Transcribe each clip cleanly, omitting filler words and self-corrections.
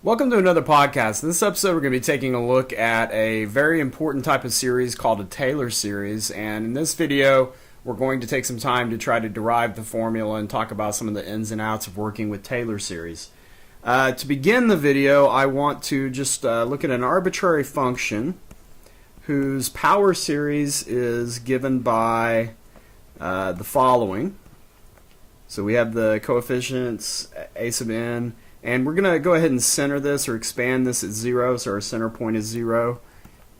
Welcome to another podcast. In this episode, we're going to be taking a look at a very important type of series called a Taylor series. And in this video, we're going to take some time to try to derive the formula and talk about some of the ins and outs of working with Taylor series. To begin the video, I want to just look at an arbitrary function whose power series is given by the following. So we have the coefficients a sub n, and we're going to go ahead and center this or expand this at 0, so our center point is 0.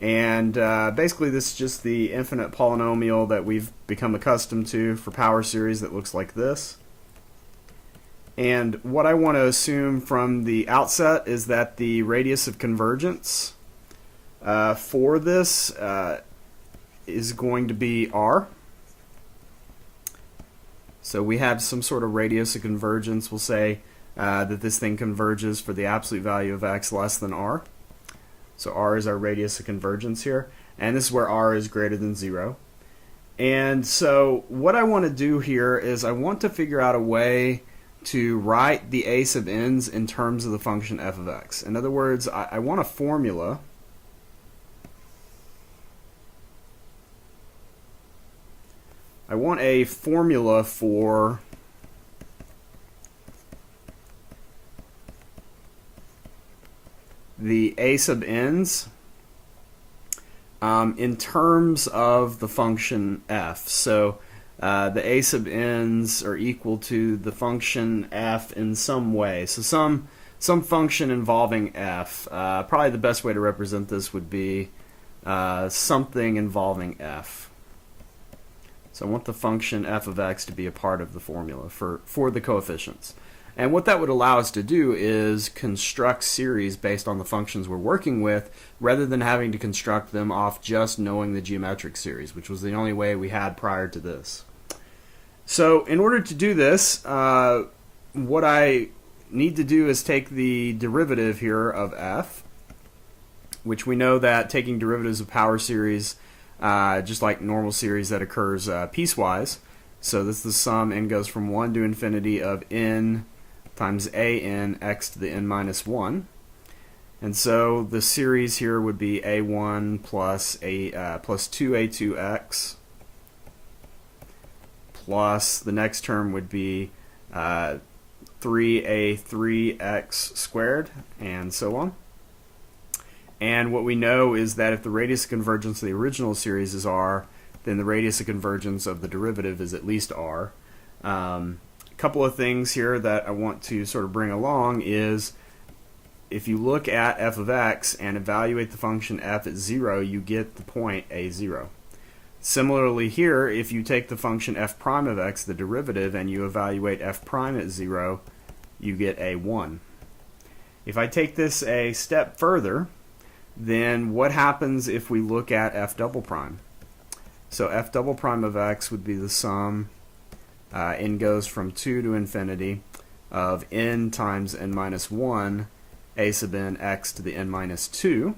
And basically this is just the infinite polynomial that we've become accustomed to for power series that looks like this. And what I want to assume from the outset is that the radius of convergence for this is going to be r. So we have some sort of radius of convergence. We'll say that this thing converges for the absolute value of x less than r. So r is our radius of convergence here, and this is where r is greater than 0. And so what I want to do here is I want to figure out a way to write the a sub n's in terms of the function f of x. In other words, I want a formula for the a sub n's in terms of the function f. So the a sub n's are equal to the function f in some way. So some function involving f. Probably the best way to represent this would be something involving f. So I want the function f of x to be a part of the formula for the coefficients. And what that would allow us to do is construct series based on the functions we're working with, rather than having to construct them off just knowing the geometric series, which was the only way we had prior to this. So in order to do this, what I need to do is take the derivative here of f, which we know that taking derivatives of power series, just like normal series, that occurs piecewise. So this is the sum, n goes from 1 to infinity of n times a n x to the n minus 1. And so the series here would be a1 plus 2a2x plus the next term would be 3a3x squared, and so on. And what we know is that if the radius of convergence of the original series is r, then the radius of convergence of the derivative is at least r. Couple of things here that I want to sort of bring along is, if you look at f of x and evaluate the function f at 0, you get the point a0. Similarly here, if you take the function f prime of x, the derivative, and you evaluate f prime at 0, you get a1. If I take this a step further, then what happens if we look at f double prime? So f double prime of x would be the sum, n goes from 2 to infinity, of n times n minus 1 a sub n x to the n minus 2.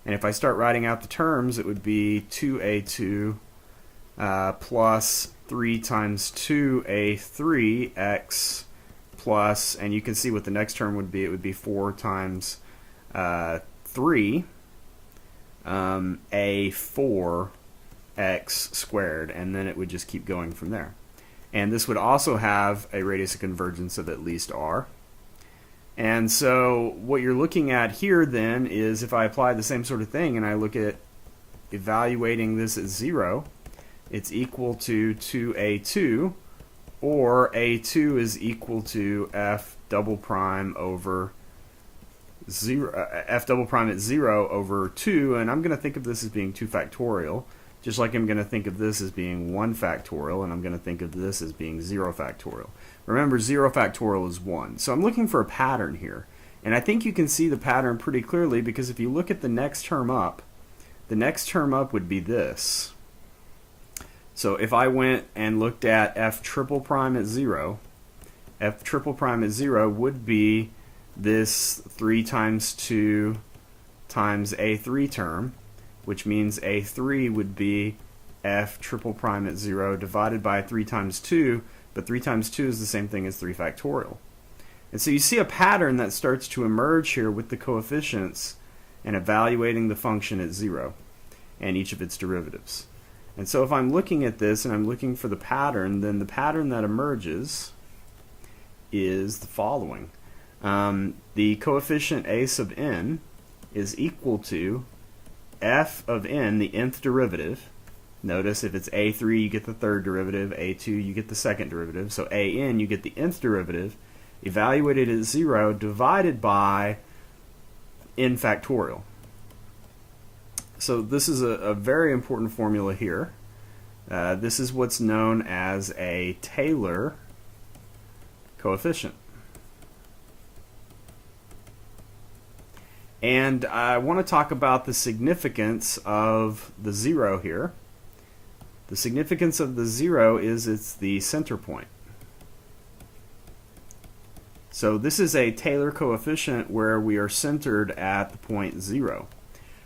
And if I start writing out the terms, it would be 2a2 plus 3 times 2a3 x plus, and you can see what the next term would be. It would be 4 times 3 a4 x squared, and then it would just keep going from there. And this would also have a radius of convergence of at least r. And so what you're looking at here then is, if I apply the same sort of thing and I look at evaluating this at 0, it's equal to 2a2, or a2 is equal to f double prime over 0, f double prime at 0 over 2, and I'm going to think of this as being 2 factorial, just like I'm going to think of this as being 1 factorial, and I'm going to think of this as being 0 factorial. Remember, 0 factorial is 1. So I'm looking for a pattern here, and I think you can see the pattern pretty clearly, because if you look at the next term up, the next term up would be this. So if I went and looked at f triple prime at 0, f triple prime at 0 would be this 3 times 2 times a3 term, which means a3 would be f triple prime at 0 divided by 3 times 2, but 3 times 2 is the same thing as 3 factorial. And so you see a pattern that starts to emerge here with the coefficients and evaluating the function at 0 and each of its derivatives. And so if I'm looking at this and I'm looking for the pattern, then the pattern that emerges is the following. The coefficient a sub n is equal to f of n, the nth derivative. Notice if it's a3, you get the third derivative, a2, you get the second derivative. So an, you get the nth derivative, evaluated at 0, divided by n factorial. So this is a very important formula here. This is what's known as a Taylor coefficient. And I want to talk about the significance of the 0 here. The significance of the 0 is it's the center point. So this is a Taylor coefficient where we are centered at the point 0.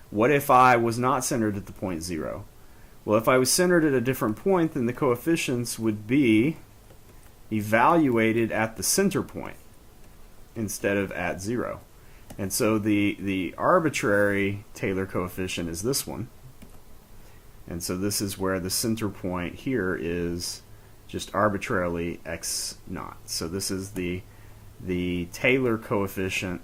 What if I was not centered at the point 0? Well, if I was centered at a different point, then the coefficients would be evaluated at the center point instead of at 0. And so the arbitrary Taylor coefficient is this one. And so this is where the center point here is just arbitrarily x naught. So this is the Taylor coefficient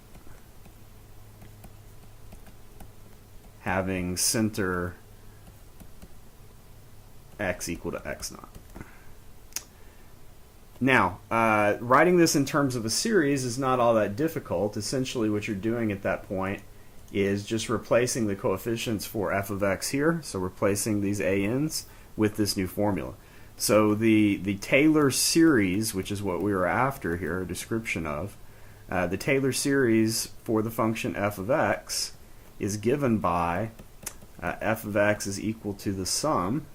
having center x equal to x naught. Now, writing this in terms of a series is not all that difficult. Essentially what you're doing at that point is just replacing the coefficients for f of x here, so replacing these an's with this new formula. So the Taylor series, which is what we were after here, a description of, the Taylor series for the function f of x is given by f of x is equal to the sum.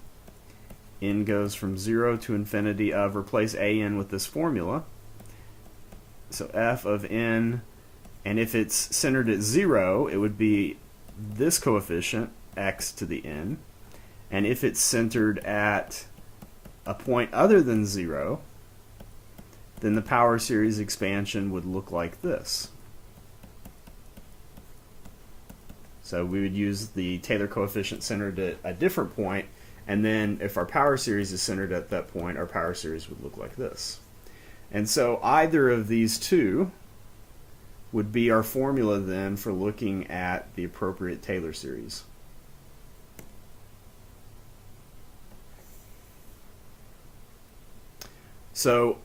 N goes from 0 to infinity of, replace an with this formula. So f of n, and if it's centered at 0, it would be this coefficient, x to the n. And if it's centered at a point other than 0, then the power series expansion would look like this. So we would use the Taylor coefficient centered at a different point, and then if our power series is centered at that point, our power series would look like this. And so either of these two would be our formula then for looking at the appropriate Taylor series. So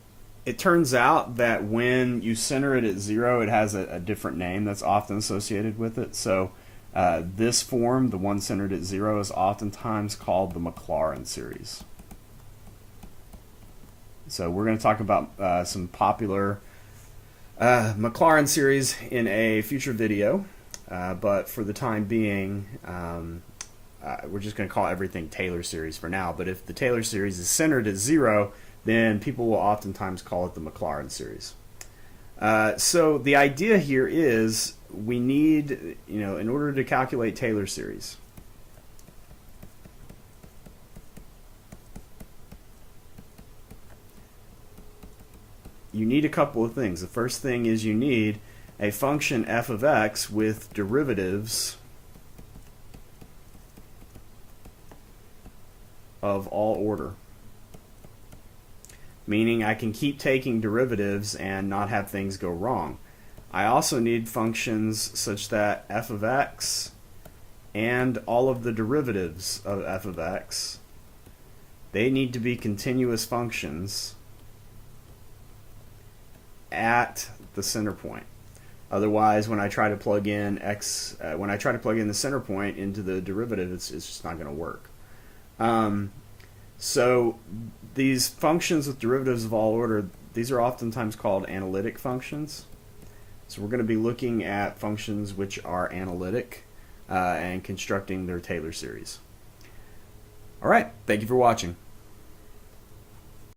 it turns out that when you center it at 0, it has a different name that's often associated with it. So this form, the one centered at 0, is oftentimes called the Maclaurin series. So we're going to talk about some popular Maclaurin series in a future video, but for the time being, we're just going to call everything Taylor series for now. But if the Taylor series is centered at 0, then people will oftentimes call it the Maclaurin series. So the idea here is we need, in order to calculate Taylor series, you need a couple of things. The first thing is you need a function f of x with derivatives of all order. Meaning I can keep taking derivatives and not have things go wrong. I also need functions such that f of x and all of the derivatives of f of x, they need to be continuous functions at the center point. Otherwise, when I try to plug in the center point into the derivative, it's just not going to work. So these functions with derivatives of all order, these are oftentimes called analytic functions. So we're going to be looking at functions which are analytic and constructing their Taylor series. All right, thank you for watching.